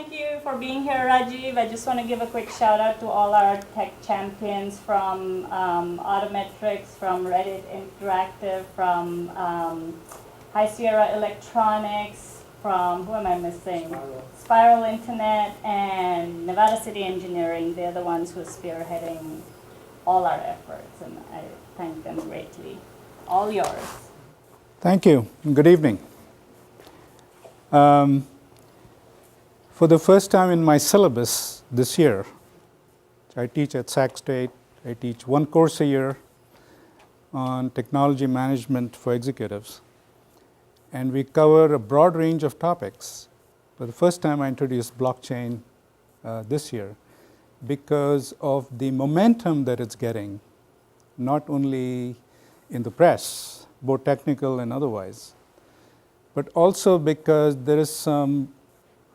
thank you for being here, Rajiv. I just want to give a quick shout out to all our tech champions from Autometrics, from Reddit Interactive, from High Sierra Electronics, from, who am I missing? Spiral Internet, and Nevada City Engineering. They're the ones who are spearheading all our efforts, and I thank them greatly. All yours. Thank you, and good evening. For the first time in my syllabus this year, I teach at Sac State. I teach one course a year on technology management for executives. And we cover a broad range of topics. For the first time, I introduced blockchain this year because of the momentum that it's getting, not only in the press, both technical and otherwise, but also because there is some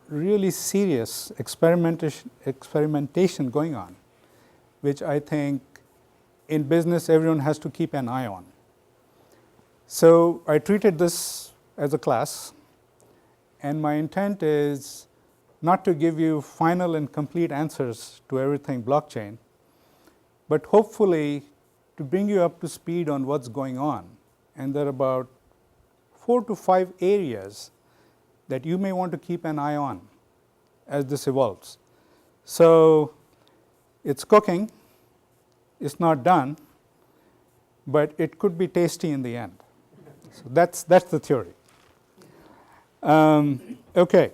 really serious experimentation going on, which I think in business everyone has to keep an eye on. So I treated this as a class, and my intent is not to give you final and complete answers to everything blockchain, but hopefully to bring you up to speed on what's going on. And there are about 4 to 5 areas that you may want to keep an eye on as this evolves. So it's cooking, it's not done, but it could be tasty in the end. So that's the theory. Okay.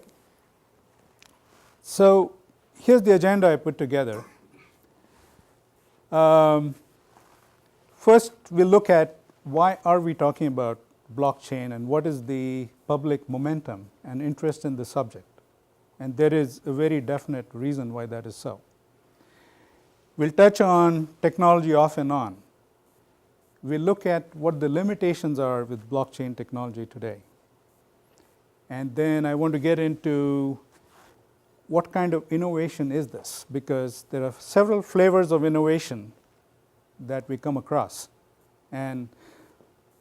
So here's the agenda I put together. First, we'll look at why are we talking about blockchain and what is the public momentum and interest in the subject. And there is a very definite reason why that is so. We'll touch on technology off and on. We'll look at what the limitations are with blockchain technology today. And then I want to get into what kind of innovation is this, because there are several flavors of innovation that we come across. And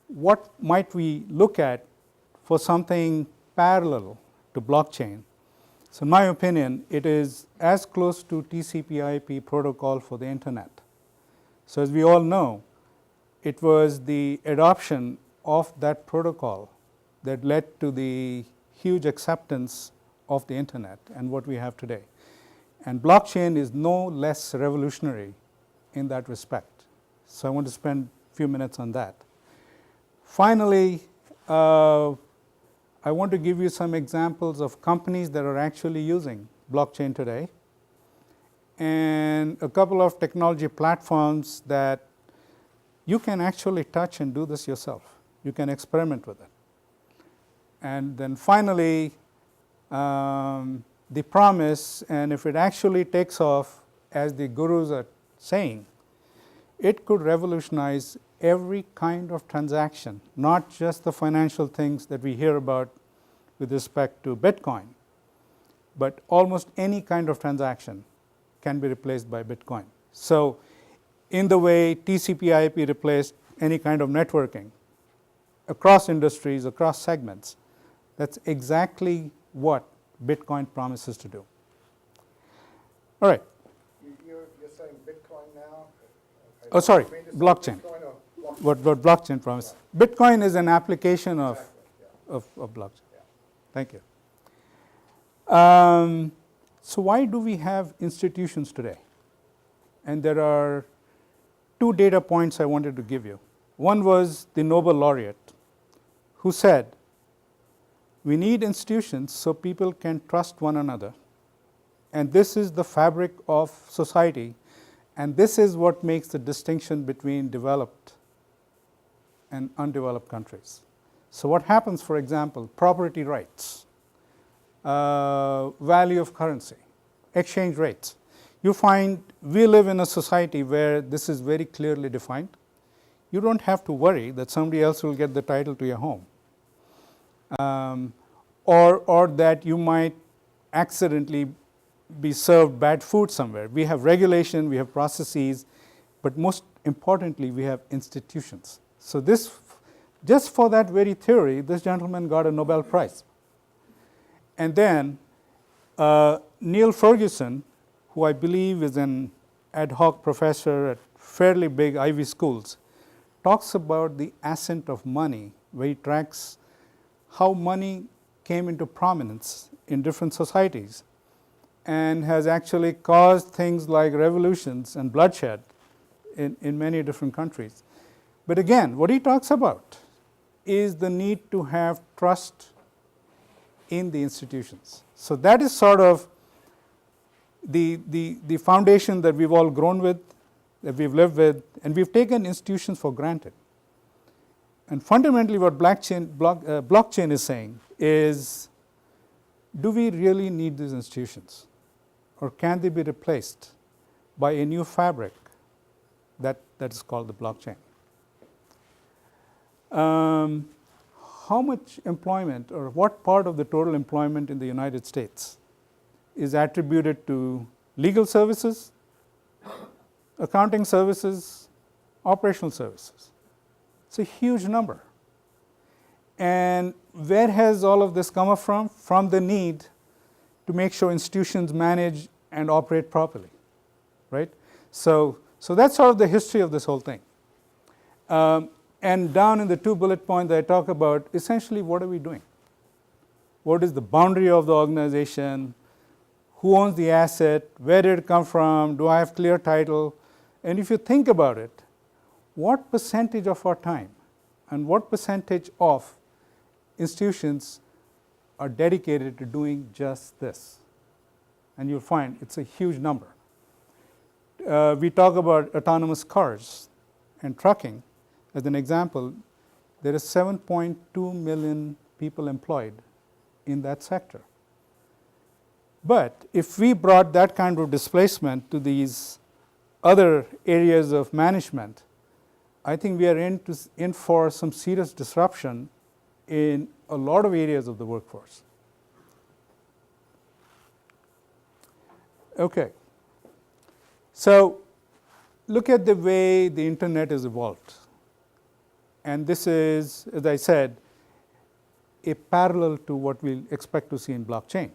what might we look at for something parallel to blockchain? So in my opinion, it is as close to TCPIP protocol for the internet. So as we all know, it was the adoption of that protocol that led to the huge acceptance of the internet and what we have today. And blockchain is no less revolutionary in that respect. So I want to spend a few minutes on that. Finally, I want to give you some examples of companies that are actually using blockchain today, and a couple of technology platforms that you can actually touch and do this yourself. You can experiment with it. And then finally, the promise, and if it actually takes off, as the gurus are saying, it could revolutionize every kind of transaction, not just the financial things that we hear about with respect to Bitcoin, but almost any kind of transaction can be replaced by Bitcoin. So in the way TCPIP replaced any kind of networking across industries, across segments, that's exactly what Bitcoin promises to do. All right. You're saying Bitcoin now? Oh, sorry, blockchain. What blockchain promises. Bitcoin is an application of blockchain. Yeah. Thank you. So why do we have institutions today? And there are 2 data points I wanted to give you. One was the Nobel laureate who said, we need institutions so people can trust one another. And this is the fabric of society. And this is what makes the distinction between developed and undeveloped countries. So what happens, for example, property rights, value of currency, exchange rates. You find we live in a society where this is very clearly defined. You don't have to worry that somebody else will get the title to your home, or that you might accidentally be served bad food somewhere. We have regulation, we have processes, but most importantly, we have institutions. So this, just for that very theory, this gentleman got a Nobel Prize. And then Neil Ferguson, who I believe is an ad hoc professor at fairly big Ivy schools, talks about the ascent of money, where he tracks how money came into prominence in different societies and has actually caused things like revolutions and bloodshed in many different countries. But again, what he talks about is the need to have trust in the institutions. So that is sort of the foundation that we've all grown with, that we've lived with, and we've taken institutions for granted. And fundamentally what blockchain is saying is, do we really need these institutions? Or can they be replaced by a new fabric that is called the blockchain? How much employment, or what part of the total employment in the United States is attributed to legal services, accounting services, operational services? It's a huge number. And where has all of this come from? From the need to make sure institutions manage and operate properly, right? So that's sort of the history of this whole thing. And down in the 2 bullet points that I talk about, essentially what are we doing? What is the boundary of the organization? Who owns the asset? Where did it come from? Do I have clear title? And if you think about it, what percentage of our time and what percentage of institutions are dedicated to doing just this? And you'll find it's a huge number. We talk about autonomous cars and trucking as an example. There is 7.2 million people employed in that sector. But if we brought that kind of displacement to these other areas of management, I think we are in for some serious disruption in a lot of areas of the workforce. Okay. So look at the way the internet has evolved. And this is, as I said, a parallel to what we'll expect to see in blockchain.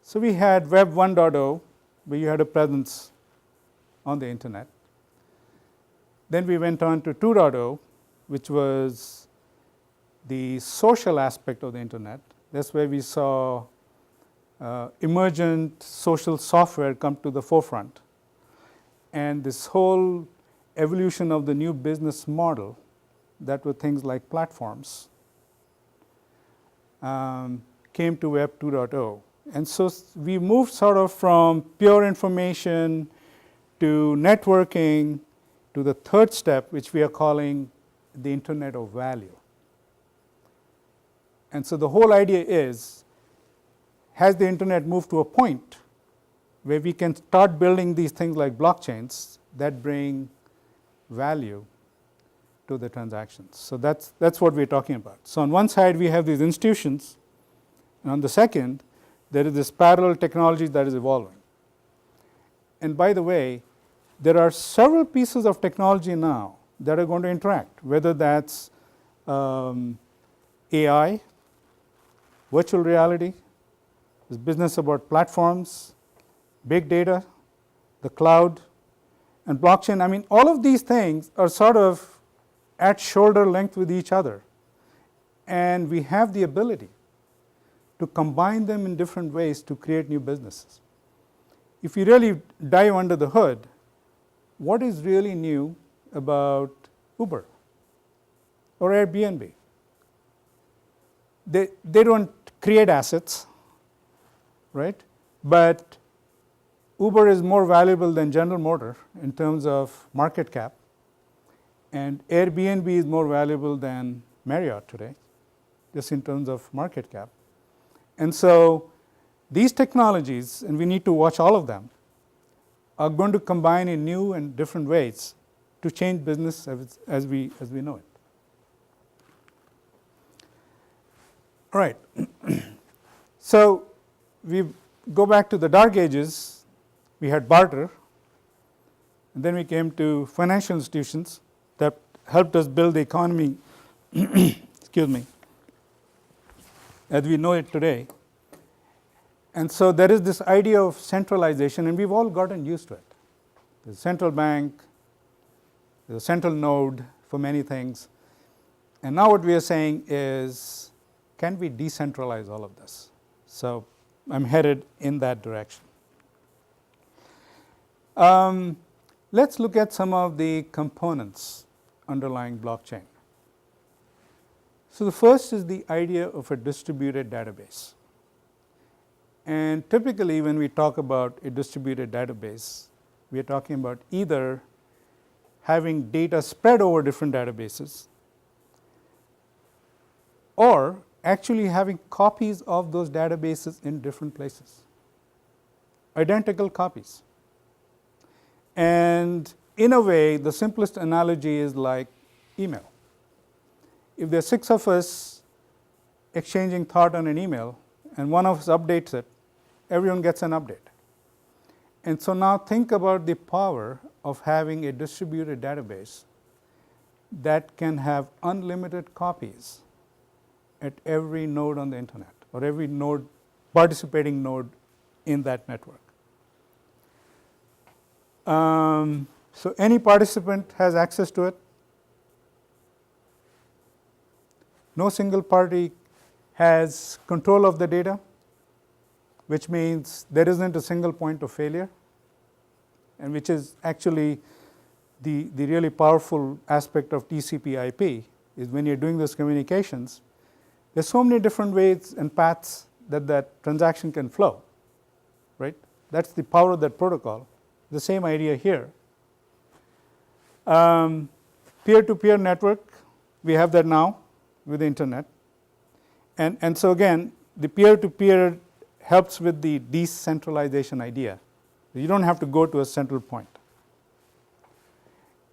So we had Web 1.0, where you had a presence on the internet. Then we went on to 2.0, which was the social aspect of the internet. That's where we saw emergent social software come to the forefront. And this whole evolution of the new business model, that were things like platforms, came to Web 2.0. And so we moved sort of from pure information to networking to the third step, which we are calling the Internet of Value. And so the whole idea is, has the internet moved to a point where we can start building these things like blockchains that bring value to the transactions? So that's what we're talking about. So on one side we have these institutions, and on the second there is this parallel technology that is evolving. And by the way, there are several pieces of technology now that are going to interact, whether that's AI, virtual reality, this business about platforms, big data, the cloud, and blockchain. I mean, all of these things are sort of at shoulder length with each other. And we have the ability to combine them in different ways to create new businesses. If you really dive under the hood, what is really new about Uber or Airbnb? They don't create assets, right? But Uber is more valuable than General Motors in terms of market cap, and Airbnb is more valuable than Marriott today, just in terms of market cap. And so these technologies, and we need to watch all of them, are going to combine in new and different ways to change business as we know it. All right. So we go back to the dark ages. We had barter, and then we came to financial institutions that helped us build the economy excuse me, as we know it today. And so there is this idea of centralization, and we've all gotten used to it. There's a central bank, there's a central node for many things. And now what we are saying is, can we decentralize all of this? So I'm headed in that direction. Let's look at some of the components underlying blockchain. So the first is the idea of a distributed database. And typically when we talk about a distributed database, we are talking about either having data spread over different databases or actually having copies of those databases in different places, identical copies. And in a way, the simplest analogy is like email. If there are 6 of us exchanging thought on an email and one of us updates it, everyone gets an update. And so now think about the power of having a distributed database that can have unlimited copies at every node on the internet, or every node, participating node in that network. So any participant has access to it. No single party has control of the data, which means there isn't a single point of failure, and which is actually the really powerful aspect of TCPIP, is when you're doing those communications, there's so many different ways and paths that transaction can flow, right? That's the power of that protocol. The same idea here. Peer-to-peer network, we have that now with the internet. And so again, the peer-to-peer helps with the decentralization idea. You don't have to go to a central point.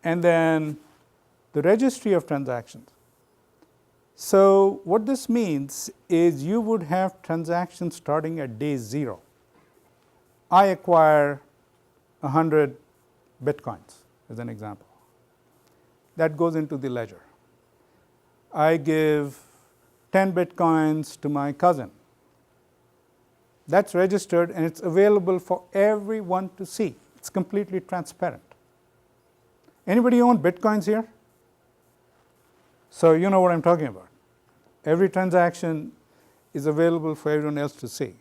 And then the registry of transactions. So what this means is you would have transactions starting at day 0. I acquire 100 bitcoins as an example. That goes into the ledger. I give 10 bitcoins to my cousin. That's registered and it's available for everyone to see. It's completely transparent. Anybody own bitcoins here? So you know what I'm talking about. Every transaction is available for everyone else to see.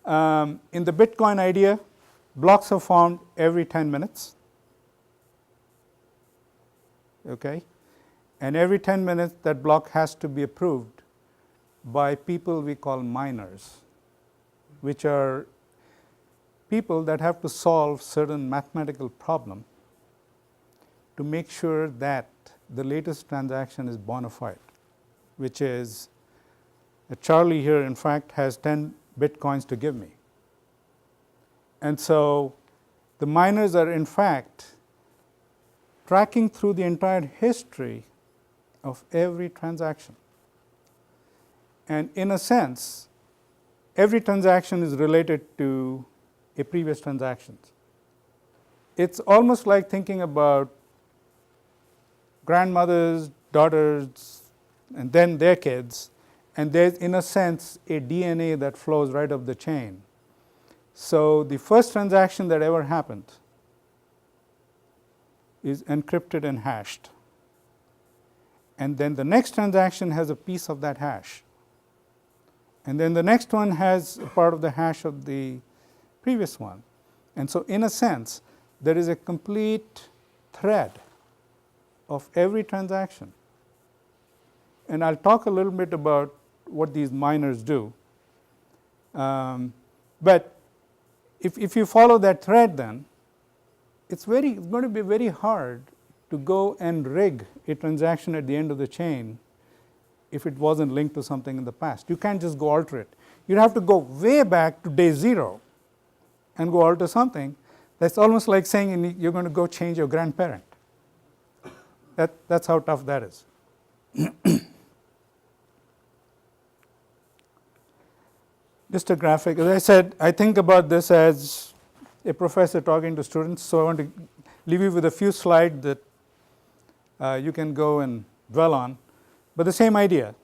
In the Bitcoin idea, blocks are formed every 10 minutes. Okay? And every 10 minutes, that block has to be approved by people we call miners, which are people that have to solve certain mathematical problem to make sure that the latest transaction is bona fide, which is Charlie here, in fact, has 10 bitcoins to give me. And so the miners are, in fact, tracking through the entire history of every transaction. And in a sense, every transaction is related to a previous transaction. It's almost like thinking about grandmothers, daughters, and then their kids, and there's, in a sense, a DNA that flows right up the chain. So the first transaction that ever happened is encrypted and hashed. And then the next transaction has a piece of that hash. And then the next one has a part of the hash of the previous one. And so in a sense, there is a complete thread of every transaction. And I'll talk a little bit about what these miners do. But if you follow that thread, then it's going to be very hard to go and rig a transaction at the end of the chain if it wasn't linked to something in the past. You can't just go alter it. You'd have to go way back to day 0 and go alter something. That's almost like saying you're going to go change your grandparent. That's how tough that is. Just a graphic. As I said, I think about this as a professor talking to students, so I want to leave you with a few slides that you can go and dwell on. But the same idea.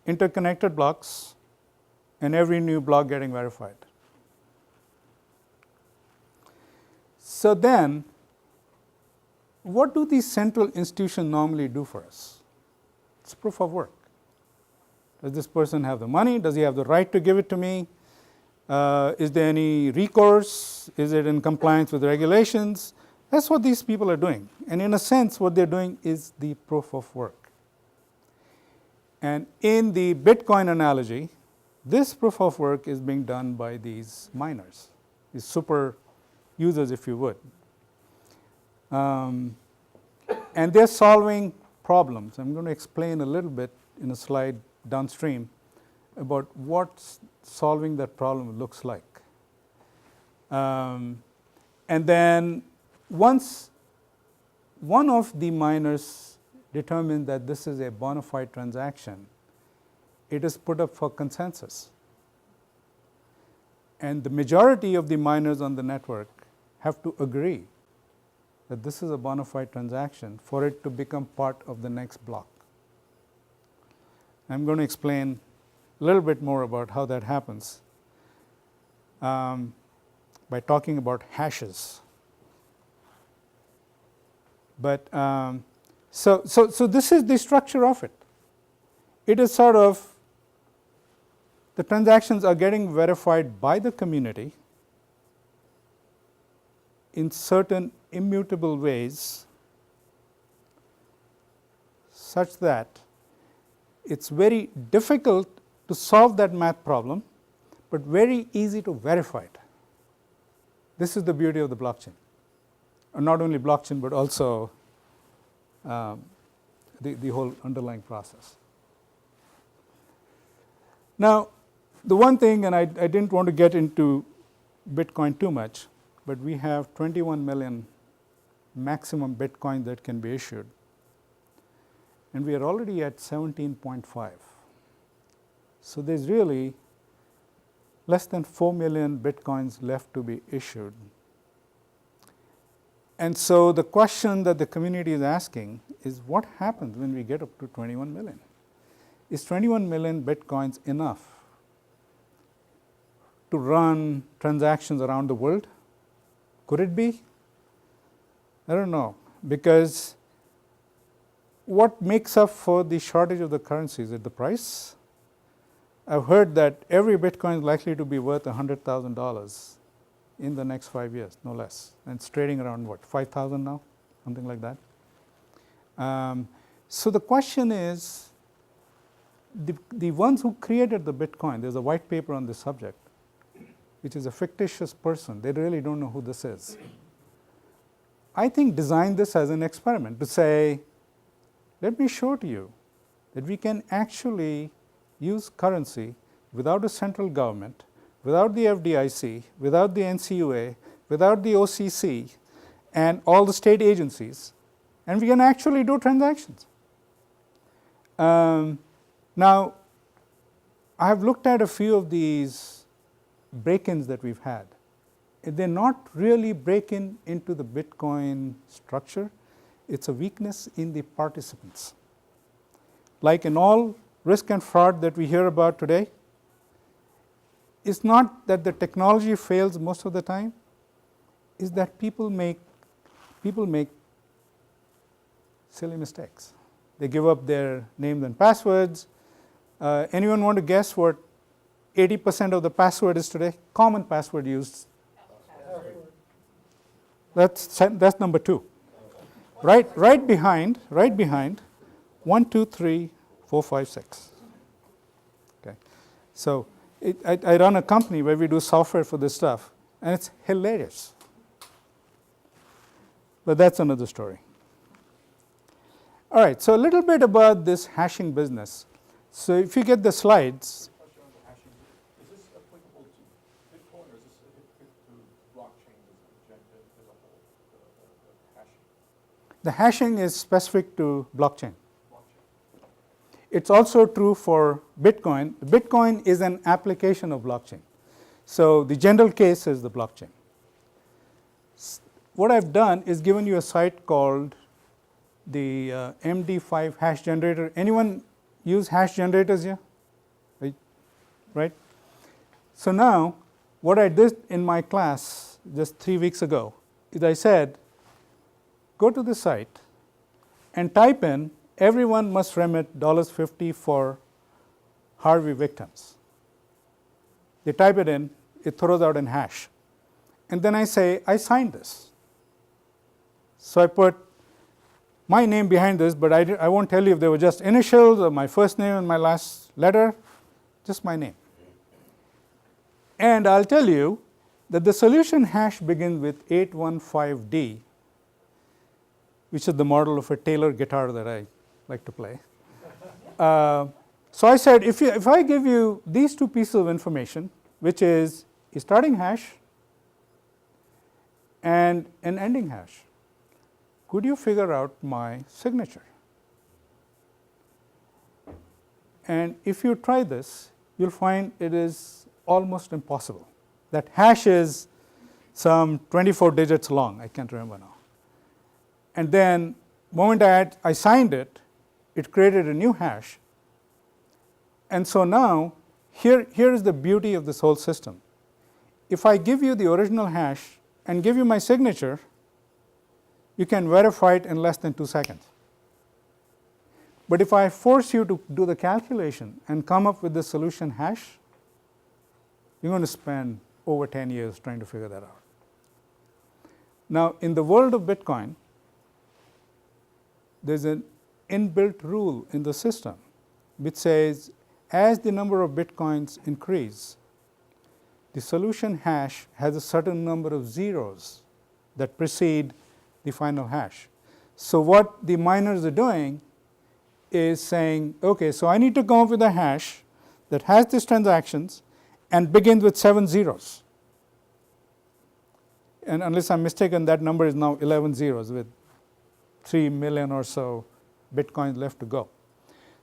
interconnected blocks, and every new block getting verified. So then, what do these central institutions normally do for us? It's proof of work. Does this person have the money? Does he have the right to give it to me? Is there any recourse? Is it in compliance with regulations? That's what these people are doing. And in a sense, what they're doing is the proof of work. And in the Bitcoin analogy, this proof of work is being done by these miners, these super users, if you would. And they're solving problems. I'm going to explain a little bit in a slide downstream about what solving that problem looks like. And then once one of the miners determines that this is a bona fide transaction, it is put up for consensus. And the majority of the miners on the network have to agree that this is a bona fide transaction for it to become part of the next block. I'm going to explain a little bit more about how that happens by talking about hashes. But so this is the structure of it. It is sort of the transactions are getting verified by the community in certain immutable ways such that it's very difficult to solve that math problem, but very easy to verify it. This is the beauty of the blockchain. Not only blockchain, but also the whole underlying process. Now, the one thing, and I didn't want to get into Bitcoin too much, but we have 21 million maximum Bitcoin that can be issued. And we are already at 17.5. So there's really less than 4 million Bitcoins left to be issued. And so the question that the community is asking is, what happens when we get up to 21 million? Is 21 million Bitcoins enough to run transactions around the world? Could it be? I don't know, because what makes up for the shortage of the currency? Is it the price? I've heard that every Bitcoin is likely to be worth $100,000 in the next 5 years, no less. And it's trading around what, 5,000 now? Something like that. So the question is, the ones who created the Bitcoin, there's a white paper on this subject, which is a fictitious person. They really don't know who this is. I think designed this as an experiment to say, let me show to you that we can actually use currency without a central government, without the FDIC, without the NCUA, without the OCC, and all the state agencies, and we can actually do transactions. Now, I have looked at a few of these break-ins that we've had. They're not really break-in into the Bitcoin structure. It's a weakness in the participants. Like in all risk and fraud that we hear about today, it's not that the technology fails most of the time, it's that people make silly mistakes. They give up their names and passwords. Anyone want to guess what 80% of the password is today? Common password used. That's number 2. Right behind 1, 2, 3, 4, 5, 6. Okay. So I run a company where we do software for this stuff, and it's hilarious. But that's another story. All right, so a little bit about this hashing business. So if you get the slides. Question on the hashing. Is this applicable to Bitcoin, or is this applicable to blockchain as a whole, the hashing? The hashing is specific to blockchain. It's also true for Bitcoin. Bitcoin is an application of blockchain. So the general case is the blockchain. What I've done is given you a site called the MD5 hash generator. Anyone use hash generators here? right? So now, what I did in my class just 3 weeks ago is I said, go to the site and type in, everyone must remit $50 for Harvey victims. They type it in, it throws out an hash. And then I say, I signed this. So I put my name behind this, but I won't tell you if they were just initials or my first name and my last letter, just my name. And I'll tell you that the solution hash begins with 815D, which is the model of a Taylor guitar that I like to play. So I said, if I give you these two pieces of information, which is a starting hash and an ending hash, could you figure out my signature? And if you try this, you'll find it is almost impossible. That hash is some 24 digits long, I can't remember now. And then the moment I signed it, it created a new hash. And so now, here is the beauty of this whole system. If I give you the original hash and give you my signature, you can verify it in less than 2 seconds. But if I force you to do the calculation and come up with the solution hash, you're going to spend over 10 years trying to figure that out. Now, in the world of Bitcoin, there's an inbuilt rule in the system which says, as the number of Bitcoins increase, the solution hash has a certain number of zeros that precede the final hash. So what the miners are doing is saying, okay, so I need to come up with a hash that has these transactions and begins with 7 zeros. And unless I'm mistaken, that number is now 11 zeros with 3 million or so Bitcoins left to go.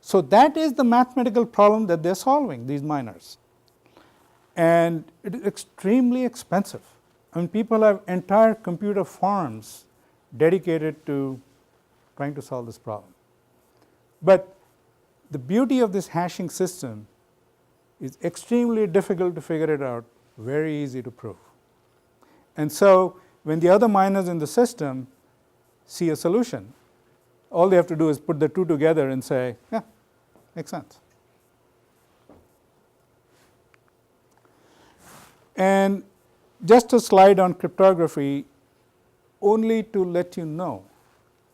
So that is the mathematical problem that they're solving, these miners. And it is extremely expensive. I mean, people have entire computer farms dedicated to trying to solve this problem. But the beauty of this hashing system is extremely difficult to figure it out, very easy to prove. And so when the other miners in the system see a solution, all they have to do is put the two together and say, yeah, makes sense. And just a slide on cryptography, only to let you know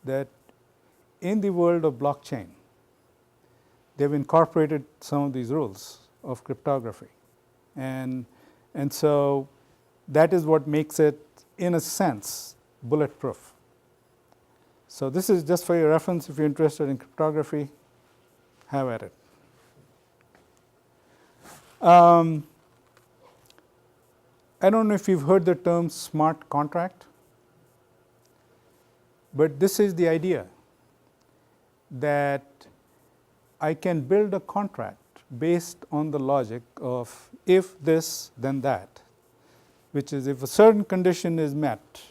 that in the world of blockchain, they've incorporated some of these rules of cryptography. And so that is what makes it, in a sense, bulletproof. So this is just for your reference. If you're interested in cryptography, have at it. I don't know if you've heard the term smart contract, but this is the idea that I can build a contract based on the logic of if this, then that, which is if a certain condition is met,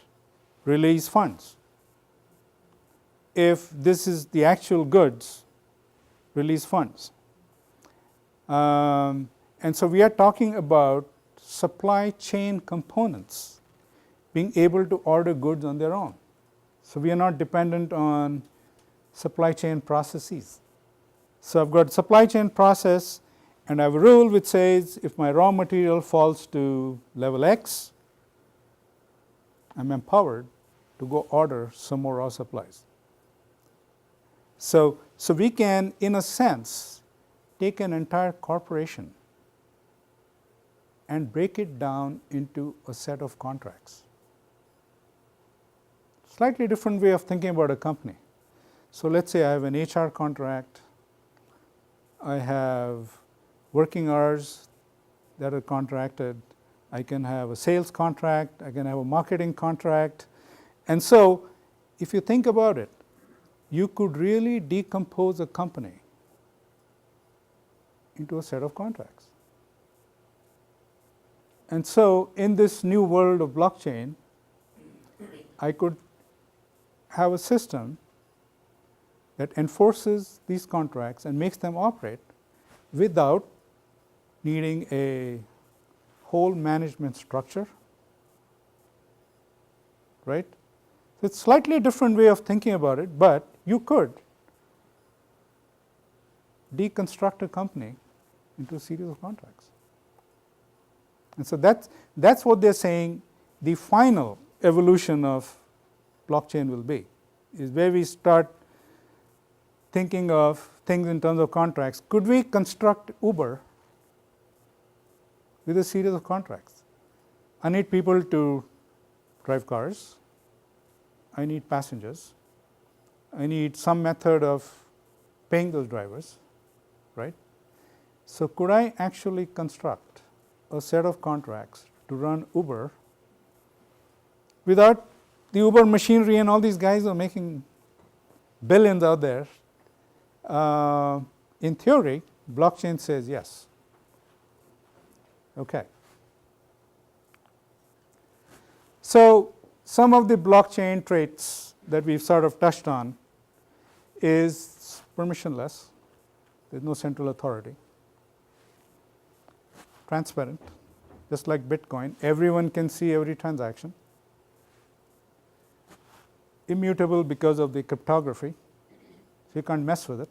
release funds. If this is the actual goods, release funds. And so we are talking about supply chain components being able to order goods on their own. So we are not dependent on supply chain processes. So I've got supply chain process, and I have a rule which says if my raw material falls to level X, I'm empowered to go order some more raw supplies. So we can, in a sense, take an entire corporation and break it down into a set of contracts. Slightly different way of thinking about a company. So let's say I have an HR contract, I have working hours that are contracted, I can have a sales contract, I can have a marketing contract. And so if you think about it, you could really decompose a company into a set of contracts. And so in this new world of blockchain, I could have a system that enforces these contracts and makes them operate without needing a whole management structure, right? So it's slightly different way of thinking about it, but you could deconstruct a company into a series of contracts. And so that's what they're saying the final evolution of blockchain will be, is where we start thinking of things in terms of contracts. Could we construct Uber with a series of contracts? I need people to drive cars. I need passengers. I need some method of paying those drivers, right? So could I actually construct a set of contracts to run Uber without the Uber machinery and all these guys are making billions out there? In theory, blockchain says yes. Okay. So some of the blockchain traits that we've sort of touched on is permissionless. There's no central authority. Transparent, just like Bitcoin. Everyone can see every transaction. Immutable because of the cryptography. So you can't mess with it.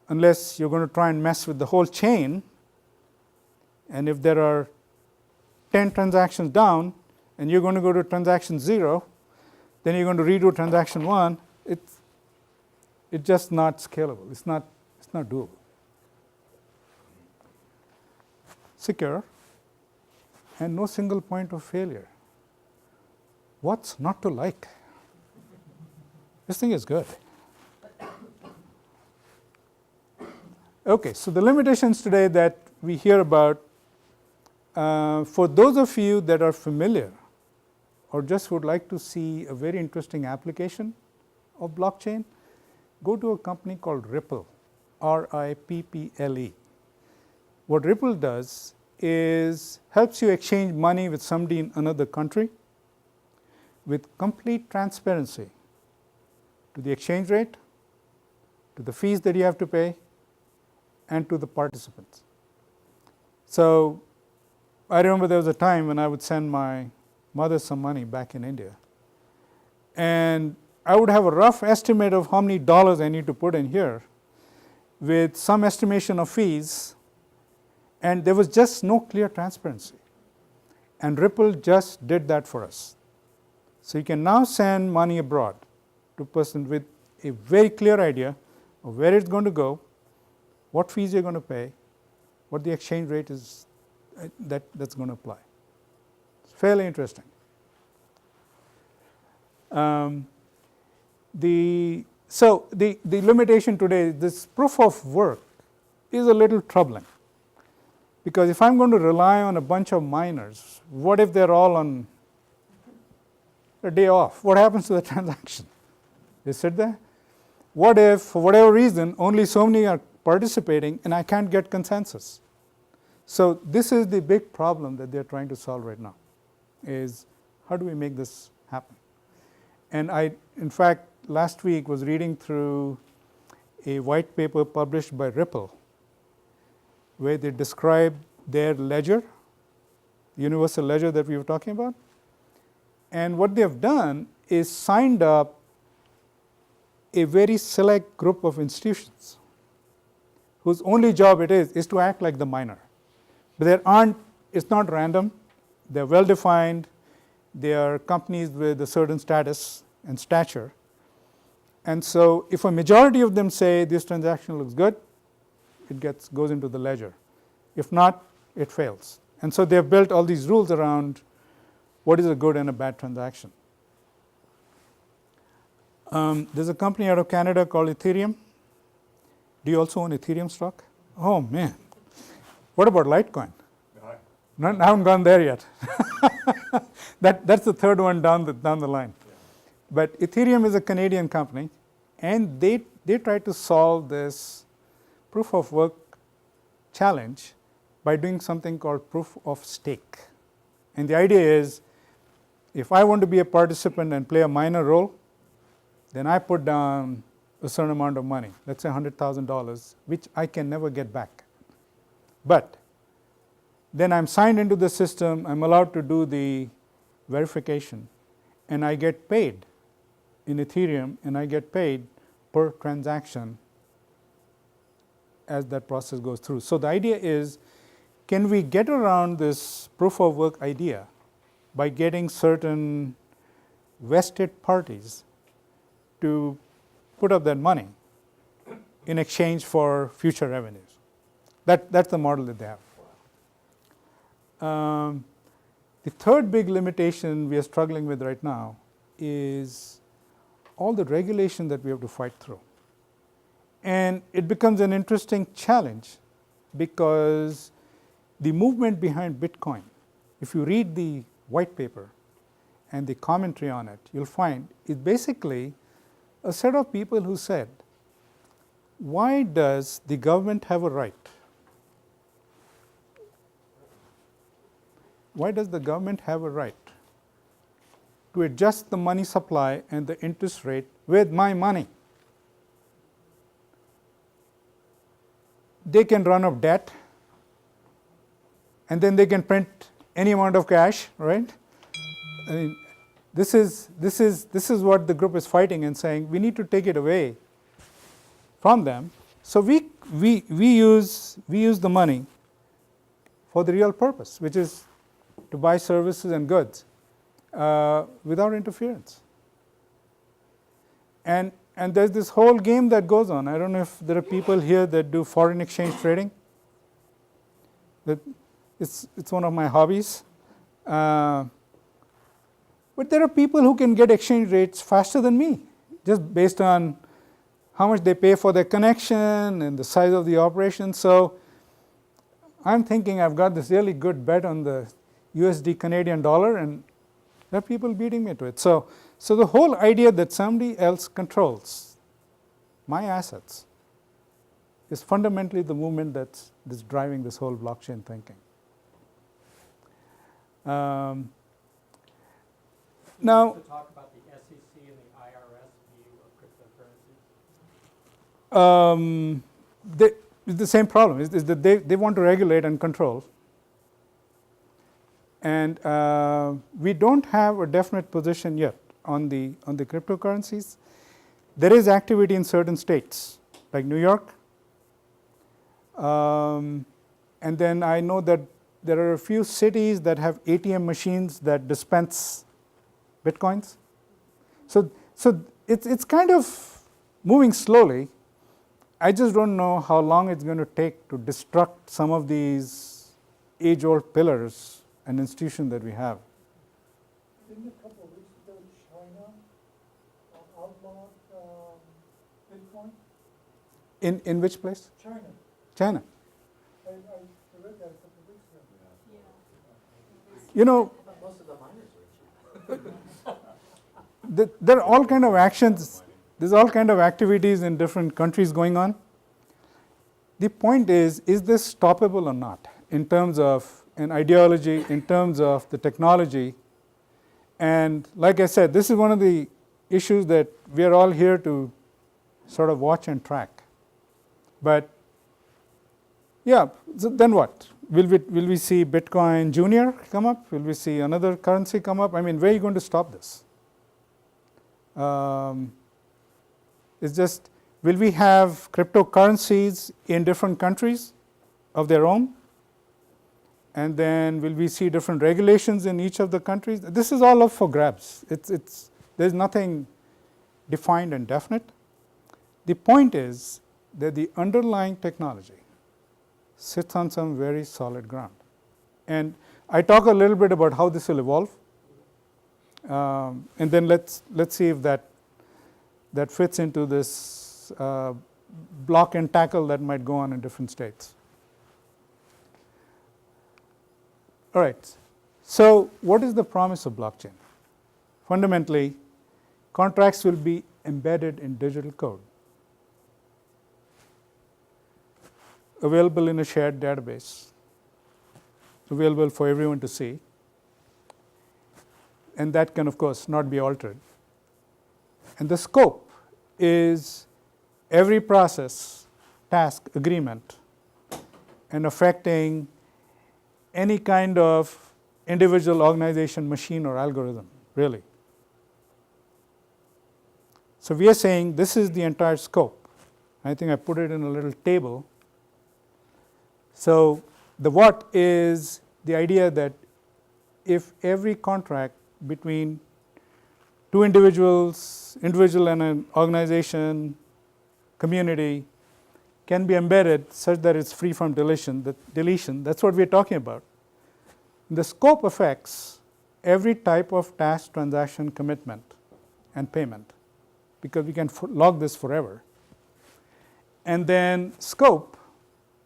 Unless you're going to try and mess with the whole chain. And if there are 10 transactions down, and you're going to go to transaction 0, then you're going to redo transaction 1, it's just not scalable. It's not doable. Secure, and no single point of failure. What's not to like? This thing is good. Okay, so the limitations today that we hear about, for those of you that are familiar or just would like to see a very interesting application of blockchain, go to a company called Ripple, R-I-P-P-L-E. What Ripple does is helps you exchange money with somebody in another country with complete transparency to the exchange rate, to the fees that you have to pay, and to the participants. So I remember there was a time when I would send my mother some money back in India, and I would have a rough estimate of how many dollars I need to put in here with some estimation of fees, and there was just no clear transparency. And Ripple just did that for us. So you can now send money abroad to a person with a very clear idea of where it's going to go, what fees you're going to pay, what the exchange rate is that's going to apply. It's fairly interesting. So the limitation today, this proof of work is a little troubling. Because if I'm going to rely on a bunch of miners, what if they're all on a day off? What happens to the transaction? They sit there. What if, for whatever reason, only so many are participating and I can't get consensus? So this is the big problem that they're trying to solve right now, is how do we make this happen? And I, in fact, last week was reading through a white paper published by Ripple, where they describe their ledger, universal ledger that we were talking about. And what they have done is signed up a very select group of institutions whose only job it is to act like the miner. But it's not random. They're well defined. They are companies with a certain status and stature. And so if a majority of them say this transaction looks good, it goes into the ledger. If not, it fails. And so they've built all these rules around what is a good and a bad transaction. There's a company out of Canada called Ethereum. Do you also own Ethereum stock? Oh, man. What about Litecoin? No, I haven't gone there yet. That's the third one down the line. Yeah. But Ethereum is a Canadian company, and they try to solve this proof of work challenge by doing something called proof of stake. And the idea is, if I want to be a participant and play a minor role, then I put down a certain amount of money, let's say $100,000, which I can never get back. But then I'm signed into the system, I'm allowed to do the verification, and I get paid in Ethereum, and I get paid per transaction as that process goes through. So the idea is, can we get around this proof of work idea by getting certain vested parties to put up that money in exchange for future revenues? That's the model that they have. The third big limitation we are struggling with right now is all the regulation that we have to fight through. And it becomes an interesting challenge because the movement behind Bitcoin, if you read the white paper and the commentary on it, you'll find it's basically a set of people who said, why does the government have a right? Why does the government have a right to adjust the money supply and the interest rate with my money? They can run up debt, and then they can print any amount of cash, right? I mean, this is what the group is fighting and saying we need to take it away from them. So we use the money for the real purpose, which is to buy services and goods without interference. And there's this whole game that goes on. I don't know if there are people here that do foreign exchange trading. It's one of my hobbies. But there are people who can get exchange rates faster than me, just based on how much they pay for their connection and the size of the operation. So I'm thinking I've got this really good bet on the USD Canadian dollar, and there are people beating me to it. So the whole idea that somebody else controls my assets is fundamentally the movement that's driving this whole blockchain thinking. Now, to talk about the SEC and the IRS view of cryptocurrencies? It's the same problem, is that they want to regulate and control. And we don't have a definite position yet on the cryptocurrencies. There is activity in certain states, like New York. And then I know that there are a few cities that have ATM machines that dispense Bitcoins. So it's kind of moving slowly. I just don't know how long it's going to take to destruct some of these age-old pillars and institutions that we have. Didn't a couple of weeks ago China outlawed Bitcoin? In which place? China. China. I read that a couple of weeks ago. You know, Most of the miners are in China. there are all kind of actions. There's all kind of activities in different countries going on. The point is this stoppable or not in terms of an ideology, in terms of the technology? And like I said, this is one of the issues that we are all here to sort of watch and track. But yeah, so then what? Will we see Bitcoin Junior come up? Will we see another currency come up? I mean, where are you going to stop this? It's just, will we have cryptocurrencies in different countries of their own? And then will we see different regulations in each of the countries? This is all up for grabs. There's nothing defined and definite. The point is that the underlying technology sits on some very solid ground. And I talk a little bit about how this will evolve. And then let's see if that fits into this block and tackle that might go on in different states. All right. So what is the promise of blockchain? Fundamentally, contracts will be embedded in digital code, available in a shared database, available for everyone to see, and that can, of course, not be altered. And the scope is every process, task, agreement and affecting any kind of individual organization, machine, or algorithm, really. So we are saying this is the entire scope. I think I put it in a little table. So the what is the idea that if every contract between two individuals, individual and an organization, community, can be embedded such that it's free from deletion, that's what we're talking about. The scope affects every type of task, transaction, commitment, and payment, because we can log this forever. And then scope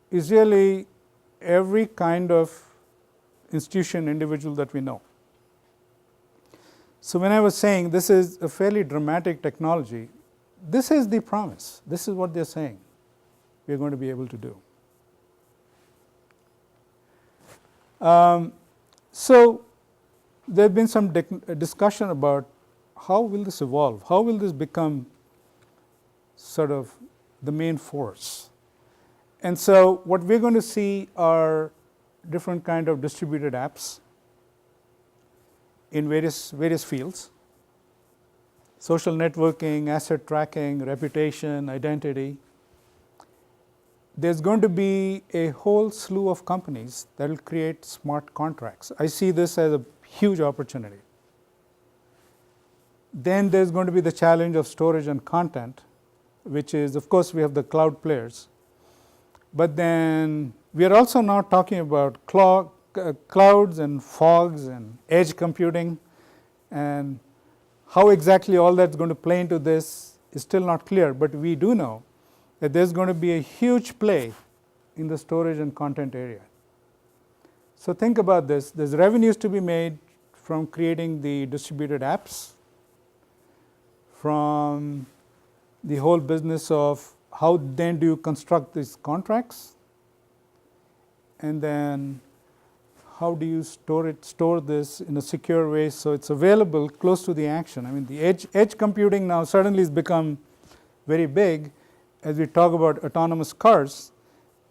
is really every kind of institution, individual that we know. So when I was saying this is a fairly dramatic technology, this is the promise. This is what they're saying we're going to be able to do. So there have been some discussion about how will this evolve? How will this become sort of the main force? And so what we're going to see are different kind of distributed apps in various fields: social networking, asset tracking, reputation, identity. There's going to be a whole slew of companies that will create smart contracts. I see this as a huge opportunity. Then there's going to be the challenge of storage and content, which is, of course, we have the cloud players. But then we are also now talking about clouds and fogs and edge computing, and how exactly all that's going to play into this is still not clear, but we do know that there's going to be a huge play in the storage and content area. So think about this. There's revenues to be made from creating the distributed apps, from the whole business of how then do you construct these contracts, and then how do you store this in a secure way so it's available close to the action. I mean, the edge computing now suddenly has become very big as we talk about autonomous cars,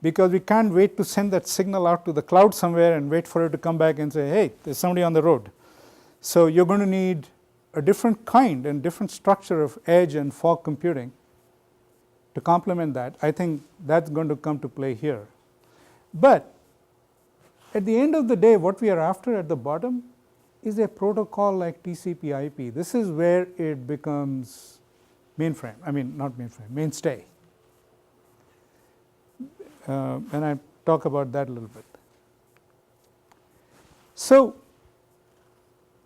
because we can't wait to send that signal out to the cloud somewhere and wait for it to come back and say, hey, there's somebody on the road. So you're going to need a different kind and different structure of edge and fog computing to complement that. I think that's going to come to play here. But at the end of the day, what we are after at the bottom is a protocol like TCPIP. This is where it becomes mainframe. I mean, not mainframe, mainstay. And I talk about that a little bit. So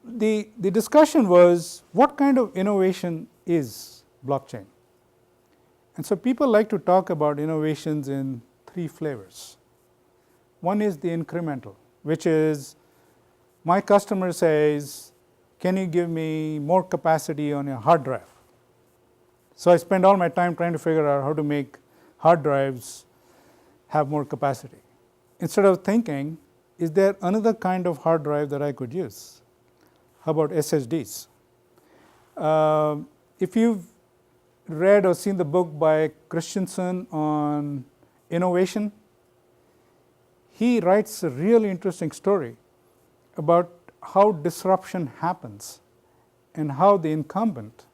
the discussion was, what kind of innovation is blockchain? And so people like to talk about innovations in three flavors. One is the incremental, which is my customer says, can you give me more capacity on your hard drive? So I spend all my time trying to figure out how to make hard drives have more capacity, instead of thinking, is there another kind of hard drive that I could use? How about SSDs? If you've read or seen the book by Christensen on innovation, he writes a really interesting story about how disruption happens and how the incumbent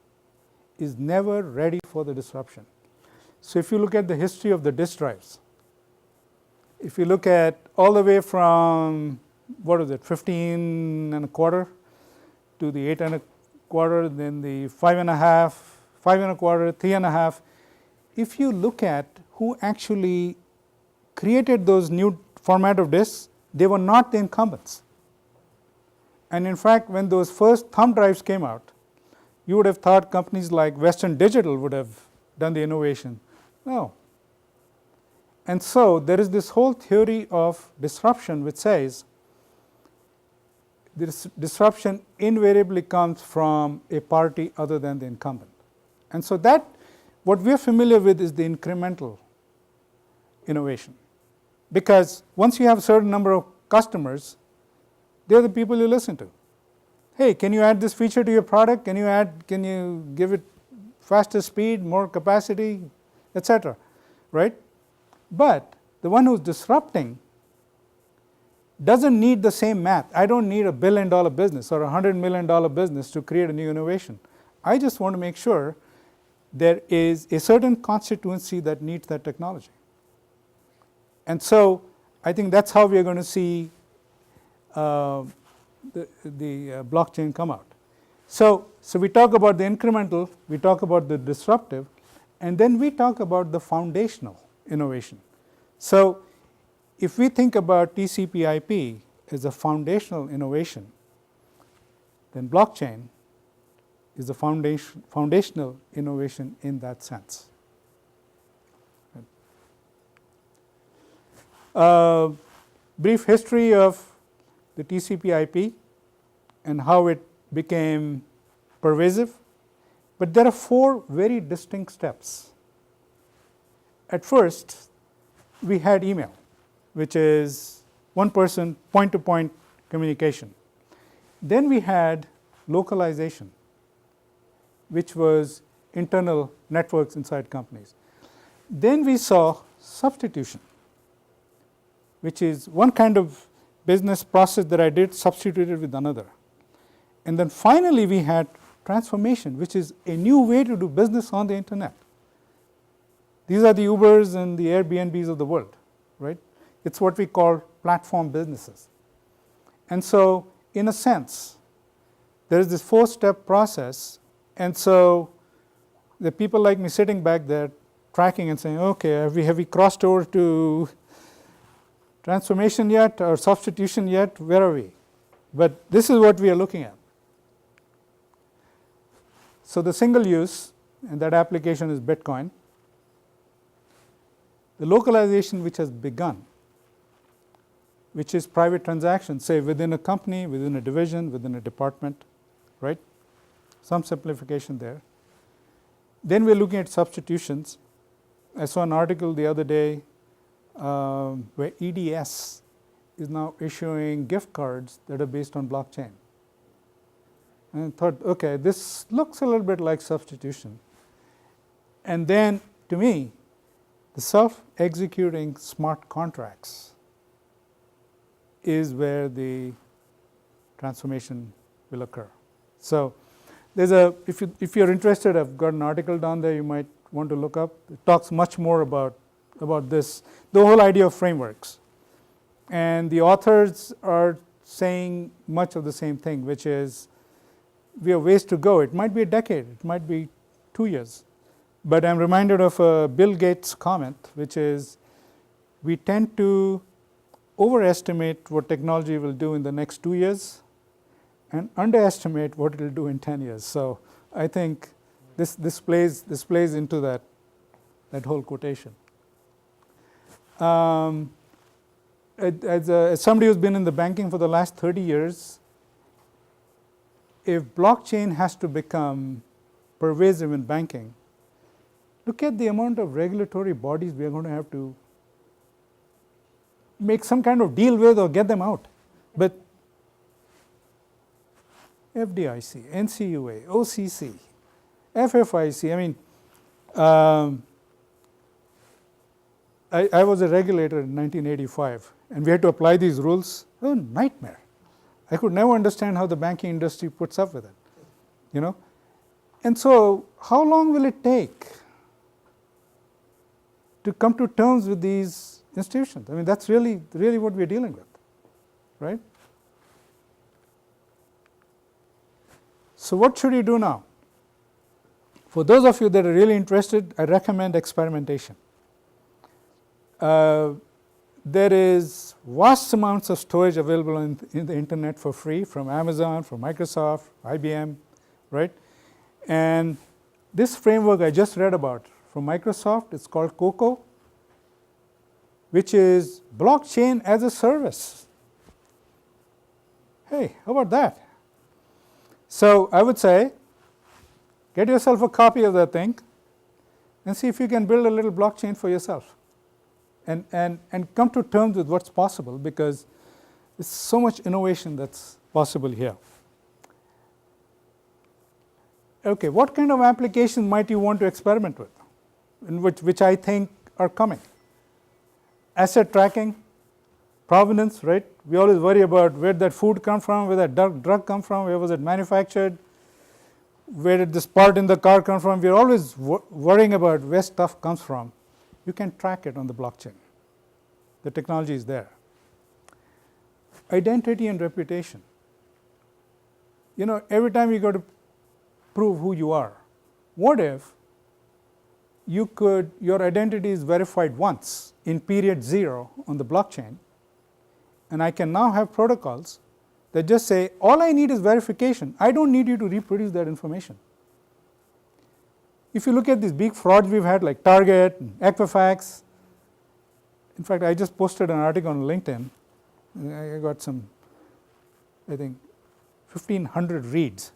is never ready for the disruption. So if you look at the history of the disk drives, if you look at all the way from, 15 and a quarter to the 8 and a quarter, then the 5 and a half, 5 and a quarter, 3 and a half, if you look at who actually created those new format of disks, they were not the incumbents. And in fact, when those first thumb drives came out, you would have thought companies like Western Digital would have done the innovation. No. And so there is this whole theory of disruption which says this disruption invariably comes from a party other than the incumbent. And so that, what we are familiar with is the incremental innovation. Because once you have a certain number of customers, they're the people you listen to. Hey, can you add this feature to your product? Can you give it faster speed, more capacity, etc., right? But the one who's disrupting doesn't need the same math. I don't need $1 billion business or a $100 million business to create a new innovation. I just want to make sure there is a certain constituency that needs that technology. And so I think that's how we are going to see the blockchain come out. So we talk about the incremental, we talk about the disruptive, and then we talk about the foundational innovation. So if we think about TCPIP as a foundational innovation, then blockchain is a foundational innovation in that sense. Brief history of the TCPIP and how it became pervasive, but there are 4 very distinct steps. At first, we had email, which is one person, point-to-point communication. Then we had localization, which was internal networks inside companies. Then we saw substitution, which is one kind of business process that I did substituted with another. And then finally we had transformation, which is a new way to do business on the internet. These are the Ubers and the Airbnbs of the world, right? It's what we call platform businesses. And so in a sense, there is this 4-step process, and so the people like me sitting back there tracking and saying, okay, have we crossed over to transformation yet or substitution yet? Where are we? But this is what we are looking at. So the single use, and that application is Bitcoin. The localization which has begun, which is private transactions, say within a company, within a division, within a department, right? Some simplification there. Then we're looking at substitutions. I saw an article the other day where EDS is now issuing gift cards that are based on blockchain. And I thought, okay, this looks a little bit like substitution. And then, to me, the self-executing smart contracts is where the transformation will occur. So there's if you're interested, I've got an article down there you might want to look up. It talks much more about this, the whole idea of frameworks. And the authors are saying much of the same thing, which is we have ways to go. It might be a decade, it might be 2 years. But I'm reminded of a Bill Gates comment, which is we tend to overestimate what technology will do in the next 2 years and underestimate what it will do in 10 years. So I think this plays into that whole quotation. As somebody who's been in the banking for the last 30 years, if blockchain has to become pervasive in banking, look at the amount of regulatory bodies we are going to have to make some kind of deal with or get them out. But FDIC, NCUA, OCC, FFIC, I mean, I was a regulator in 1985, and we had to apply these rules. It was a nightmare. I could never understand how the banking industry puts up with it, you know. And so how long will it take to come to terms with these institutions? I mean, that's really what we're dealing with, right? So what should you do now? For those of you that are really interested, I recommend experimentation. There is vast amounts of storage available in the internet for free from Amazon, from Microsoft, IBM, right? And this framework I just read about from Microsoft, it's called COCO, which is blockchain as a service. Hey, how about that? So I would say, get yourself a copy of that thing and see if you can build a little blockchain for yourself. And come to terms with what's possible, because there's so much innovation that's possible here. Okay, what kind of applications might you want to experiment with, and which I think are coming? asset tracking, provenance, right? We always worry about where that food come from, where that drug come from, where was it manufactured, where did this part in the car come from. We're always worrying about where stuff comes from. You can track it on the blockchain. The technology is there. Identity and reputation. You know, every time you go to prove who you are, what if your identity is verified once in period 0 on the blockchain, and I can now have protocols that just say, all I need is verification. I don't need you to reproduce that information. If you look at these big frauds we've had like Target and Equifax, in fact, I just posted an article on LinkedIn. I got some, I think, 1,500 reads.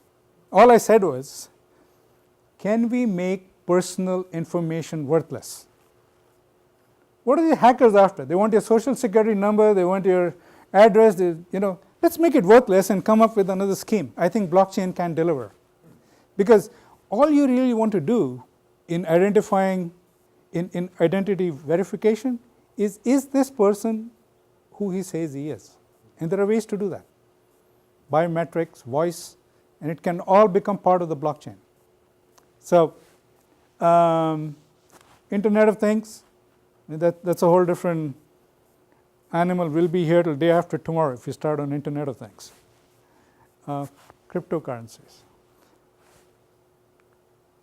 All I said was, can we make personal information worthless? What are the hackers after? They want your social security number, they want your address, let's make it worthless and come up with another scheme. I think blockchain can deliver. Because all you really want to do in identifying, in identity verification is this person who he says he is? And there are ways to do that. Biometrics, voice, and it can all become part of the blockchain. So, Internet of Things, that's a whole different animal. Will be here till day after tomorrow if you start on Internet of Things. Cryptocurrencies.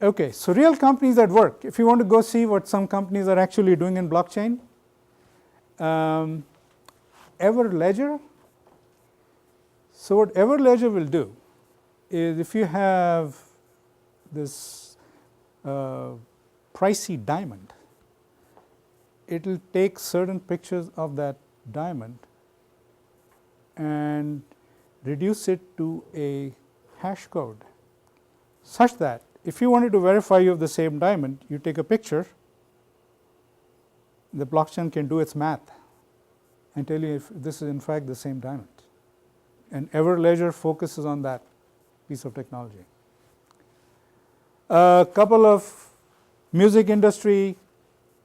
Okay, so real companies at work. If you want to go see what some companies are actually doing in blockchain, Everledger. So what Everledger will do is, if you have this pricey diamond, it will take certain pictures of that diamond and reduce it to a hash code, such that if you wanted to verify you have the same diamond, you take a picture, the blockchain can do its math and tell you if this is in fact the same diamond. And Everledger focuses on that piece of technology. A couple of music industry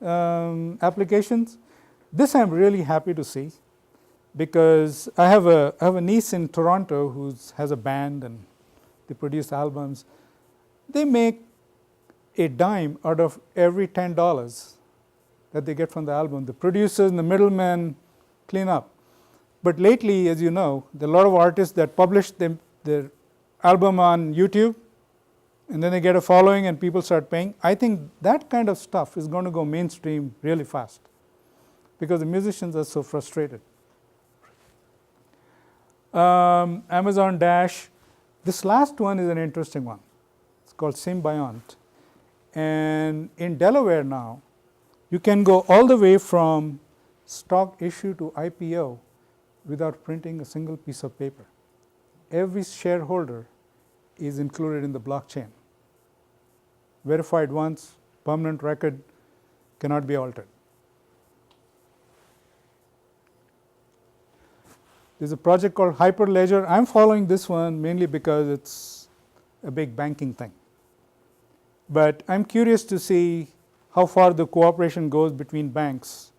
applications. This I'm really happy to see, because I have a niece in Toronto who has a band and they produce albums. They make a dime out of every $10 that they get from the album. The producers and the middlemen clean up. But lately, as you know, there are a lot of artists that publish their album on YouTube, and then they get a following and people start paying. I think that kind of stuff is going to go mainstream really fast, because the musicians are so frustrated. Amazon Dash. This last one is an interesting one. It's called Symbiont. And in Delaware now, you can go all the way from stock issue to IPO without printing a single piece of paper. Every shareholder is included in the blockchain. Verified once, permanent record, cannot be altered. There's a project called Hyperledger. I'm following this one mainly because it's a big banking thing. But I'm curious to see how far the cooperation goes between banks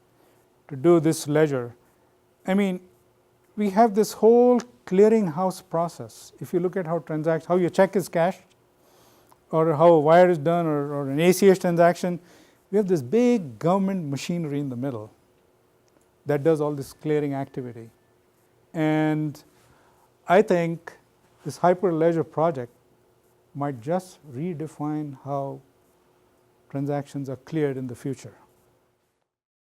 to do this ledger. I mean, we have this whole clearinghouse process. If you look at how your check is cashed, or how a wire is done, or an ACH transaction, we have this big government machinery in the middle that does all this clearing activity. And I think this Hyperledger project might just redefine how transactions are cleared in the future.